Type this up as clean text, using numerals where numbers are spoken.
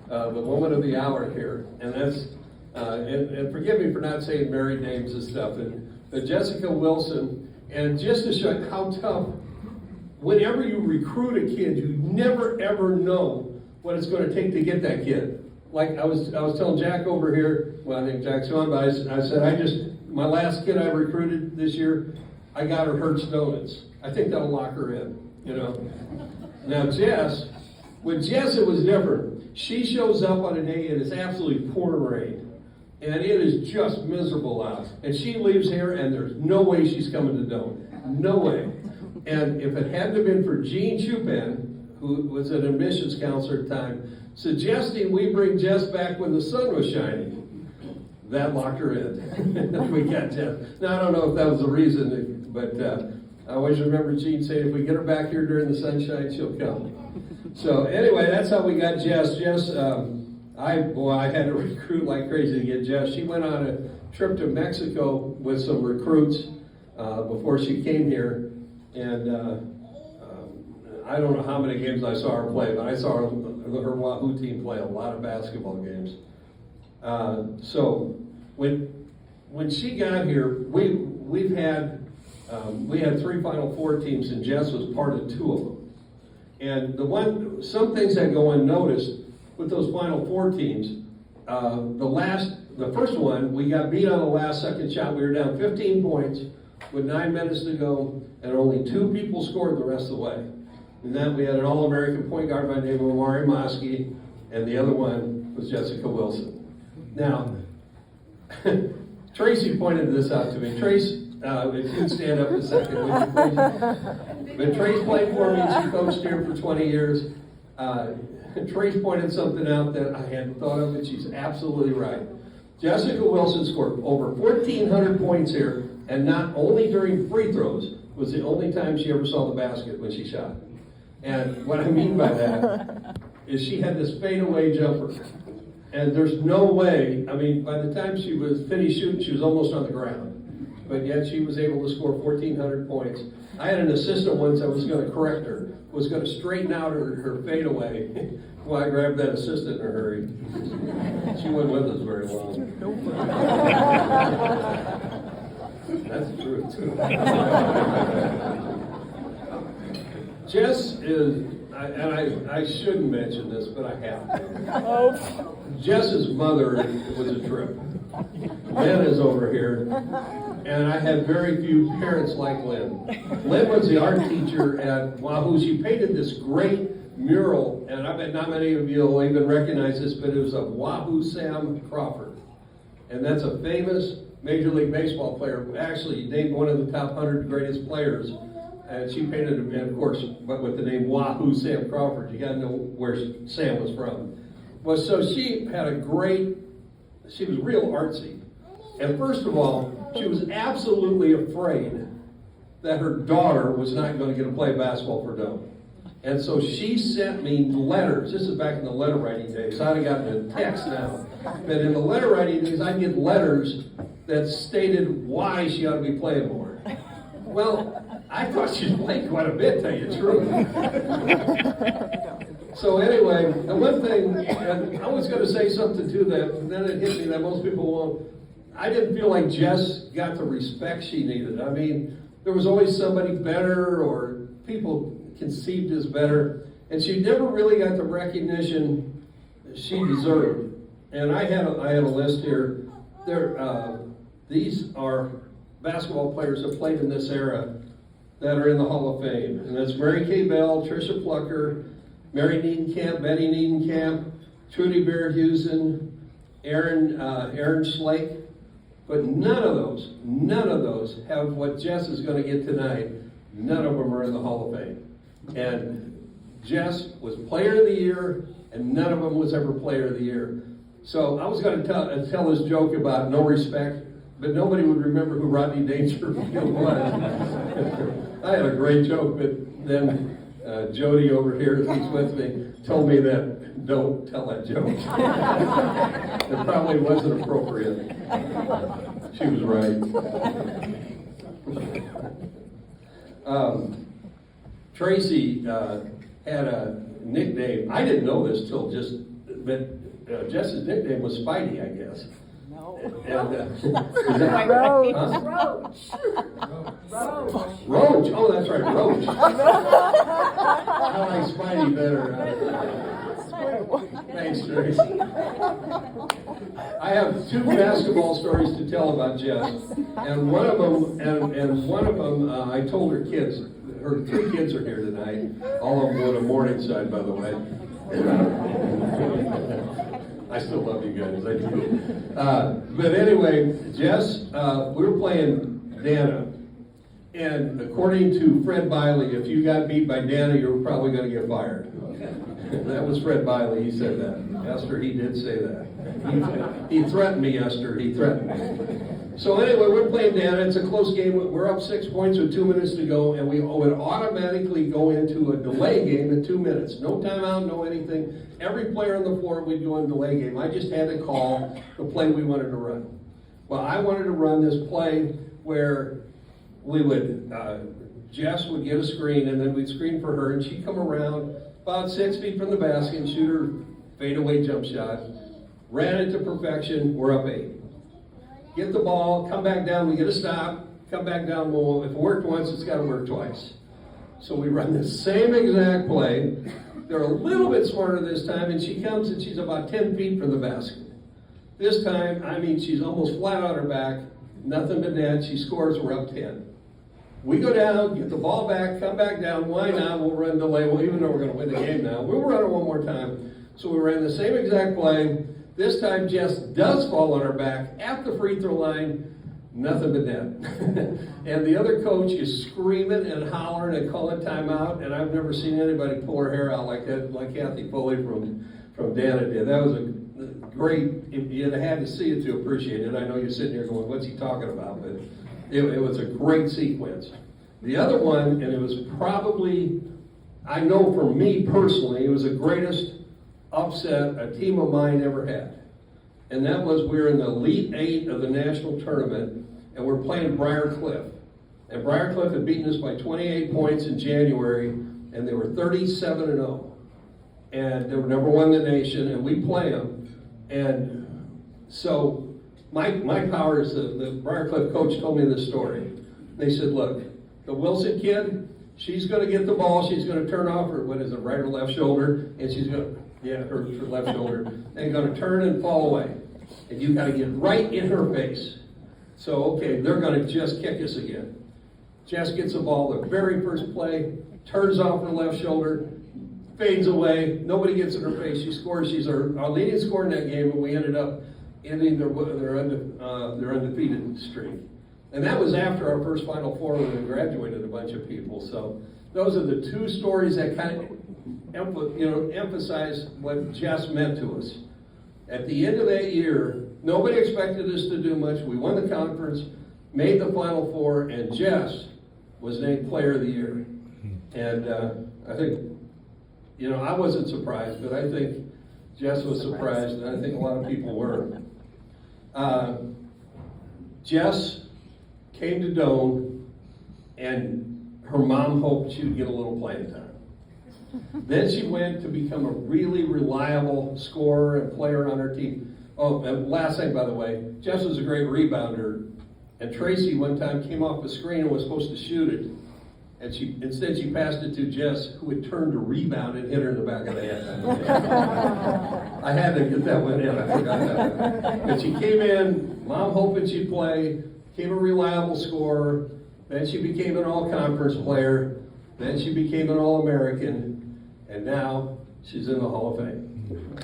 the woman of the hour here, and that's and forgive me for not saying married names and stuff. And Jessica Wilson, and just to show you how tough. Whenever you recruit a kid, you never ever know what it's going to take to get that kid. Like I was telling Jack over here. Well, I think Jack's on, but I said my last kid I recruited this year, I got her Hertz Donuts. I think that'll lock her in. You know. Now Jess, with Jess it was different. She shows up on a day it is absolutely pouring rain, and it is just miserable out. And she leaves here, and there's no way she's coming to Doane. No way. And if it hadn't been for Gene Chupin, who was an admissions counselor at the time, suggesting we bring Jess back when the sun was shining, that locked her in. We got Jess. Now, I don't know if that was the reason, but I always remember Gene saying, if we get her back here during the sunshine, she'll come. So anyway, that's how we got Jess. Jess, I had to recruit like crazy to get Jess. She went on a trip to Mexico with some recruits before she came here. And I don't know how many games I saw her play, but I saw her Wahoo team play a lot of basketball games. So when she got here, we had 3 Final Four teams, and Jess was part of 2 of them. And some things that go unnoticed with those Final Four teams. The first one, we got beat on the last second shot. We were down 15 points with 9 minutes to go, and only 2 people scored the rest of the way. And then we had an All-American point guard by the name of Amari Mosky, and the other one was Jessica Wilson. Now, Tracy pointed this out to me. Trace, if you can stand up a second, would you please? But Trace played for me, and she coached here for 20 years. Trace pointed something out that I hadn't thought of, and she's absolutely right. Jessica Wilson scored over 1,400 points here, and not only during free throws, was the only time she ever saw the basket when she shot. And what I mean by that is she had this fadeaway jumper. And there's no way, I mean, by the time she was finished shooting, she was almost on the ground. But yet she was able to score 1,400 points. I had an assistant once that was going to correct her, was going to straighten out her fadeaway. Well, I grabbed that assistant in a hurry. She wasn't with us very long. That's the truth, too. Jess is, and I shouldn't mention this, but I have to. Jess's mother was a trip. Lynn is over here, and I had very few parents like Lynn. Lynn was the art teacher at Wahoo. She painted this great mural, and I bet not many of you will even recognize this, but it was of Wahoo Sam Crawford. And that's a famous Major League Baseball player, actually named one of the top 100 greatest players. And she painted him, and of course, but with the name Wahoo Sam Crawford. You got to know where Sam was from. Well, so she had she was real artsy. And first of all, she was absolutely afraid that her daughter was not going to get to play basketball for Doane. And so she sent me letters. This is back in the letter writing days. I'd have gotten a text now. But in the letter writing days, I'd get letters that stated why she ought to be playing more. Well, I thought she'd play quite a bit, tell you the truth. So anyway, the one thing, and I was going to say something to that, and then it hit me that most people won't. I didn't feel like Jess got the respect she needed. I mean, there was always somebody better, or people conceived as better, and she never really got the recognition she deserved. And I had a list here. These are basketball players that played in this era that are in the Hall of Fame. And that's Mary Kay Bell, Tricia Plucker, Mary Needenkamp, Betty Needenkamp, Trudy Bearhusen, Aaron Slake. But none of those have what Jess is going to get tonight. None of them are in the Hall of Fame. And Jess was Player of the Year, and none of them was ever Player of the Year. So I was going to tell this joke about no respect, but nobody would remember who Rodney Dangerfield was. I had a great joke, but then Jody over here, who's with me, told me that don't tell that joke. It probably wasn't appropriate. She was right. Tracy had a nickname. I didn't know this till just Jess's nickname was Spidey, I guess. No. And, Roach. huh? Roach. Roach. Oh, that's right, Roach. I like Spidey better. Thanks, Tracy. I have 2 basketball stories to tell about Jess, and one of them, I told her kids. Her 3 kids are here tonight. All of them go to Morningside, by the way. I still love you guys. I do. But anyway, Jess, we were playing Dana. And according to Fred Biley, if you got beat by Dana, you were probably going to get fired. That was Fred Biley. He said that. Esther, he did say that. He threatened me, Esther. He threatened me. So anyway, we're playing Dana. It's a close game. We're up 6 points with 2 minutes to go, and we would automatically go into a delay game in 2 minutes. No timeout, no anything. Every player on the floor, we'd go in delay game. I just had to call the play we wanted to run. Well, I wanted to run this play where we would, Jess would get a screen, and then we'd screen for her, and she'd come around about 6 feet from the basket and shoot her fadeaway jump shot. Ran it to perfection. We're up 8. Get the ball, come back down, we get a stop, come back down. Well, if it worked once, it's got to work twice. So we run the same exact play. They're a little bit smarter this time, and she comes and she's about 10 feet from the basket. This time, I mean, she's almost flat on her back, nothing but net. She scores, we're up 10. We go down, get the ball back, come back down. Why not? We'll run delay. Well, even though we're going to win the game now, we'll run it one more time. So we ran the same exact play. This time, Jess does fall on her back at the free throw line, nothing but net. And the other coach is screaming and hollering and calling timeout, and I've never seen anybody pull her hair out like that, like Kathy Foley from Dana did. That was a great, you had to see it to appreciate it. I know you're sitting here going, what's he talking about? But it was a great sequence. The other one, and it was probably, I know for me personally, it was the greatest upset a team of mine ever had. And that was, we were in the Elite 8 of the national tournament, and we're playing Briarcliff. And Briarcliff had beaten us by 28 points in January, and they were 37-0. And they were number 1 in the nation, and we play them. And so Mike Powers, the Briarcliff coach, told me this story. They said, look, the Wilson kid, she's going to get the ball, she's going to turn off her, what is it, right or left shoulder, and she's going to, her left shoulder, and going to turn and fall away. And you've got to get right in her face. So, okay, they're going to just kick us again. Jess gets the ball, the very first play, turns off her left shoulder, fades away, nobody gets in her face, she scores, she's our leading scorer in that game, and we ended up ending their undefeated streak. And that was after our first Final Four when we graduated a bunch of people. So those are the 2 stories that kind of emphasize what Jess meant to us. At the end of that year, nobody expected us to do much. We won the conference, made the Final Four, and Jess was named Player of the Year. And I think, I wasn't surprised, but I think Jess was surprised, and I think a lot of people were. Jess came to Doane, and her mom hoped she would get a little playing time. Then she went to become a really reliable scorer and player on her team. Oh, and last thing, by the way, Jess was a great rebounder, and Tracy one time came off the screen and was supposed to shoot it, and instead she passed it to Jess, who had turned to rebound and hit her in the back of the head. I had to get that one in. I forgot that one. But she came in, mom hoping she'd play, became a reliable scorer. Then she became an all-conference player. Then she became an All-American. And now she's in the Hall of Fame.